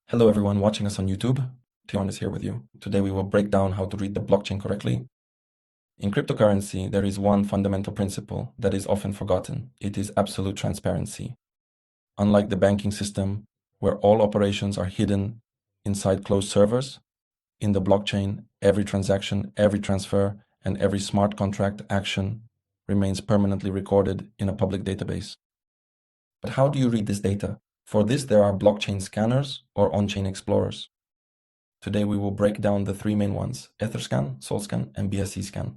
Hello everyone watching us on YouTube. Tion is here with you. Today we will break down how to read the blockchain correctly. In cryptocurrency, there is one fundamental principle that is often forgotten. It is absolute transparency. Unlike the banking system, where all operations are hidden inside closed servers, in the blockchain, every transaction, every transfer, and every smart contract action remains permanently recorded in a public database. But how do you read this data? For this, there are blockchain scanners or on-chain explorers. Today we will break down the three main ones: Etherscan, Solscan, and BscScan.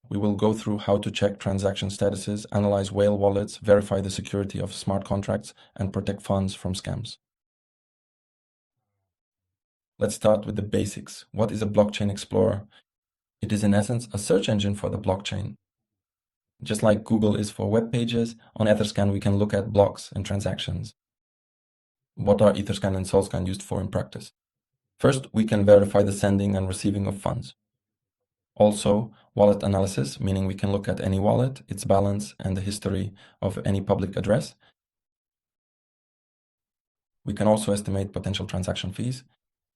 We will go through how to check transaction statuses, analyze whale wallets, verify the security of smart contracts, and protect funds from scams. Let's start with the basics. What is a blockchain explorer? It is in essence a search engine for the blockchain. Just like Google is for web pages, on Etherscan we can look at blocks and transactions. What are Etherscan and Solscan used for in practice? First, we can verify the sending and receiving of funds. Also, wallet analysis, meaning we can look at any wallet, its balance, and the history of any public address. We can also estimate potential transaction fees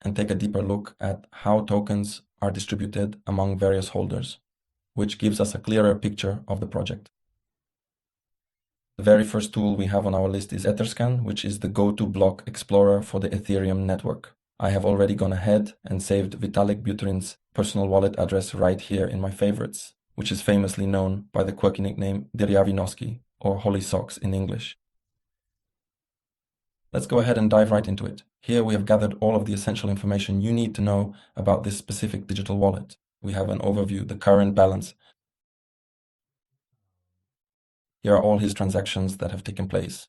and take a deeper look at how tokens are distributed among various holders, which gives us a clearer picture of the project. The very first tool we have on our list is Etherscan, which is the go-to block explorer for the Ethereum network. I have already gone ahead and saved Vitalik Buterin's personal wallet address right here in my favorites, which is famously known by the quirky nickname Dyryavi or Holy Socks in English. Let's go ahead and dive right into it. Here we have gathered all of the essential information you need to know about this specific digital wallet. We have an overview, the current balance. Here are all his transactions that have taken place.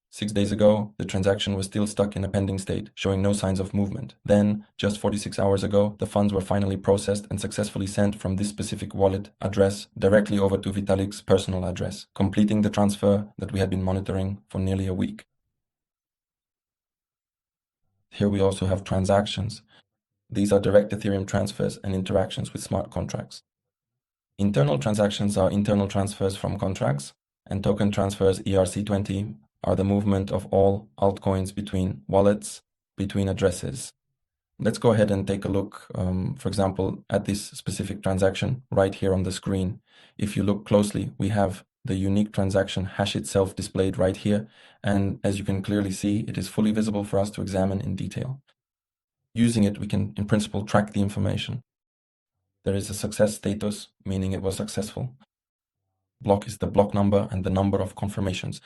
6 days ago, the transaction was still stuck in a pending state, showing no signs of movement. Then, just 46 hours ago, the funds were finally processed and successfully sent from this specific wallet address directly over to Vitalik's personal address, completing the transfer that we had been monitoring for nearly a week. Here we also have transactions. These are direct Ethereum transfers and interactions with smart contracts. Internal transactions are internal transfers from contracts, and token transfers ERC20 are the movement of all altcoins between wallets, between addresses. Let's go ahead and take a look, for example, at this specific transaction right here on the screen. If you look closely, we have the unique transaction hash itself displayed right here. And as you can clearly see, it is fully visible for us to examine in detail. Using it, we can, in principle, track the information. There is a success status, meaning it was successful. Block is the block number and the number of confirmations.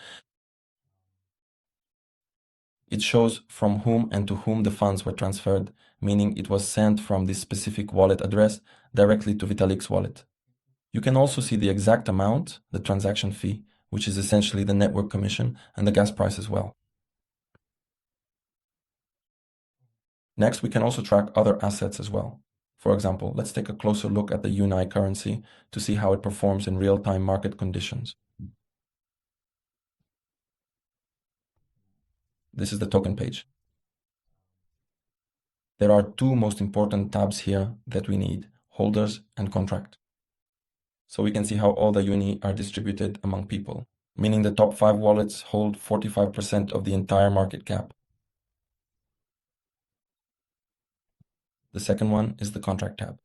It shows from whom and to whom the funds were transferred, meaning it was sent from this specific wallet address directly to Vitalik's wallet. You can also see the exact amount, the transaction fee, which is essentially the network commission, and the gas price as well. Next, we can also track other assets as well. For example, let's take a closer look at the UNI currency to see how it performs in real-time market conditions. This is the token page. There are two most important tabs here that we need: holders and contract. So we can see how all the UNI are distributed among people, meaning the top 5 wallets hold 45% of the entire market cap. The second one is the contract tab.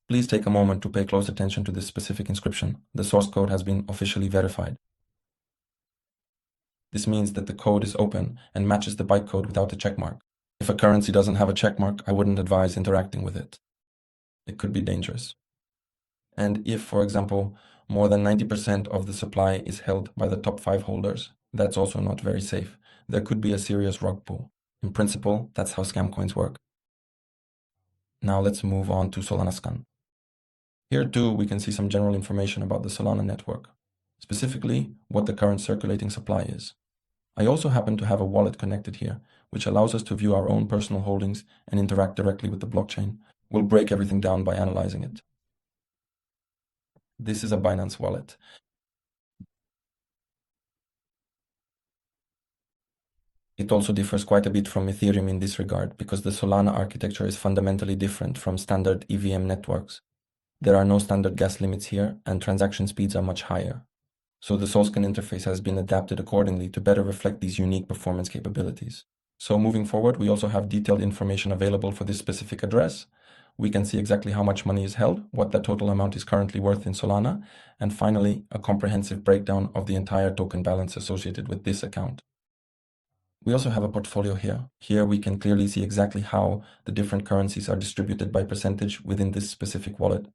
Please take a moment to pay close attention to this specific inscription. The source code has been officially verified. This means that the code is open and matches the bytecode without a checkmark. If a currency doesn't have a checkmark, I wouldn't advise interacting with it. It could be dangerous. And if, for example, more than 90% of the supply is held by the top 5 holders, that's also not very safe. There could be a serious rug pull. In principle, that's how scam coins work. Now let's move on to Solana Scan. Here too, we can see some general information about the Solana network, specifically what the current circulating supply is. I also happen to have a wallet connected here, which allows us to view our own personal holdings and interact directly with the blockchain. We'll break everything down by analyzing it. This is a Binance wallet. It also differs quite a bit from Ethereum in this regard, because the Solana architecture is fundamentally different from standard EVM networks. There are no standard gas limits here, and transaction speeds are much higher. So the Solscan interface has been adapted accordingly to better reflect these unique performance capabilities. So moving forward, we also have detailed information available for this specific address. We can see exactly how much money is held, what the total amount is currently worth in Solana, and finally, a comprehensive breakdown of the entire token balance associated with this account. We also have a portfolio here. Here we can clearly see exactly how the different currencies are distributed by percentage within this specific wallet.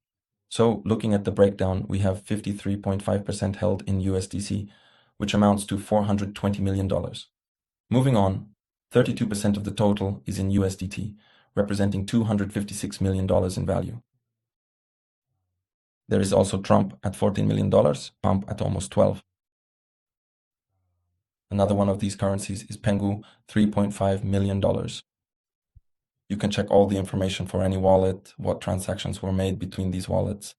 So looking at the breakdown, we have 53.5% held in USDC, which amounts to $420 million. Moving on, 32% of the total is in USDT, representing $256 million in value. There is also Trump at $14 million, Pump at almost 12. Another one of these currencies is Pengu, $3.5 million. You can check all the information for any wallet, what transactions were made between these wallets.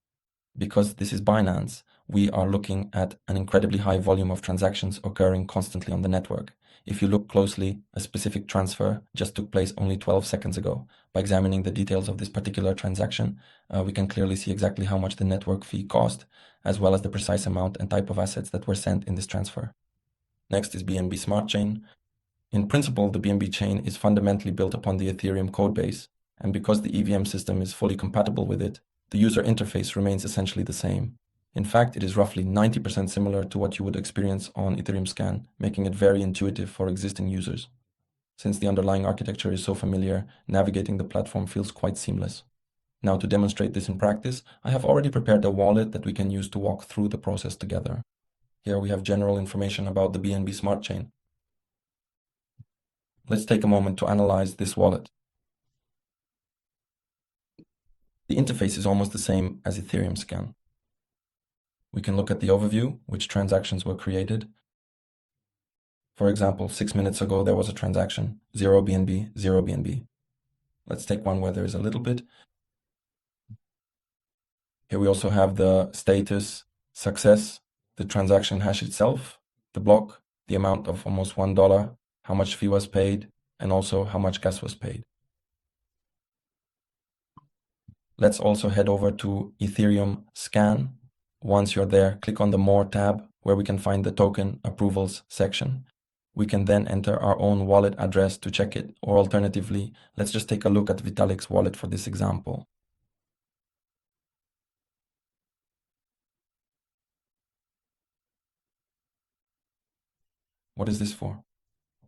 Because this is Binance, we are looking at an incredibly high volume of transactions occurring constantly on the network. If you look closely, a specific transfer just took place only 12 seconds ago. By examining the details of this particular transaction, we can clearly see exactly how much the network fee cost, as well as the precise amount and type of assets that were sent in this transfer. Next is BNB Smart Chain. In principle, the BNB chain is fundamentally built upon the Ethereum codebase, and because the EVM system is fully compatible with it, the user interface remains essentially the same. In fact, it is roughly 90% similar to what you would experience on Etherscan, making it very intuitive for existing users. Since the underlying architecture is so familiar, navigating the platform feels quite seamless. Now, to demonstrate this in practice, I have already prepared a wallet that we can use to walk through the process together. Here we have general information about the BNB Smart Chain. Let's take a moment to analyze this wallet. The interface is almost the same as Etherscan. We can look at the overview, which transactions were created. For example, 6 minutes ago, there was a transaction, 0 BNB, 0 BNB. Let's take one where there is a little bit. Here we also have the status, success, the transaction hash itself, the block, the amount of almost $1, how much fee was paid, and also how much gas was paid. Let's also head over to Ethereum Scan. Once you're there, click on the More tab, where we can find the token approvals section. We can then enter our own wallet address to check it, or alternatively, let's just take a look at Vitalik's wallet for this example. What is this for?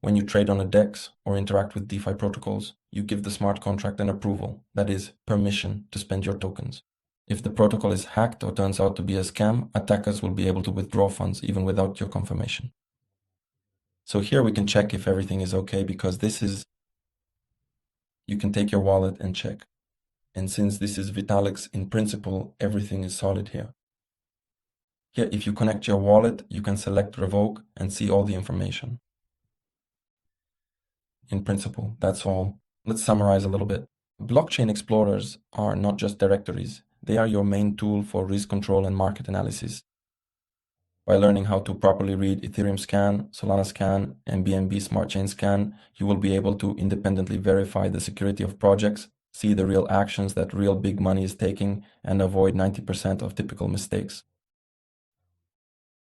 When you trade on a DEX or interact with DeFi protocols, you give the smart contract an approval, that is, permission to spend your tokens. If the protocol is hacked or turns out to be a scam, attackers will be able to withdraw funds even without your confirmation. So here we can check if everything is okay, because you can take your wallet and check. And since this is Vitalik's, in principle, everything is solid here. Here, if you connect your wallet, you can select revoke and see all the information. In principle, that's all. Let's summarize a little bit. Blockchain explorers are not just directories. They are your main tool for risk control and market analysis. By learning how to properly read Ethereum Scan, Solana Scan, and BNB Smart Chain Scan, you will be able to independently verify the security of projects, see the real actions that real big money is taking, and avoid 90% of typical mistakes.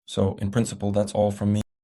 So, in principle, that's all from me.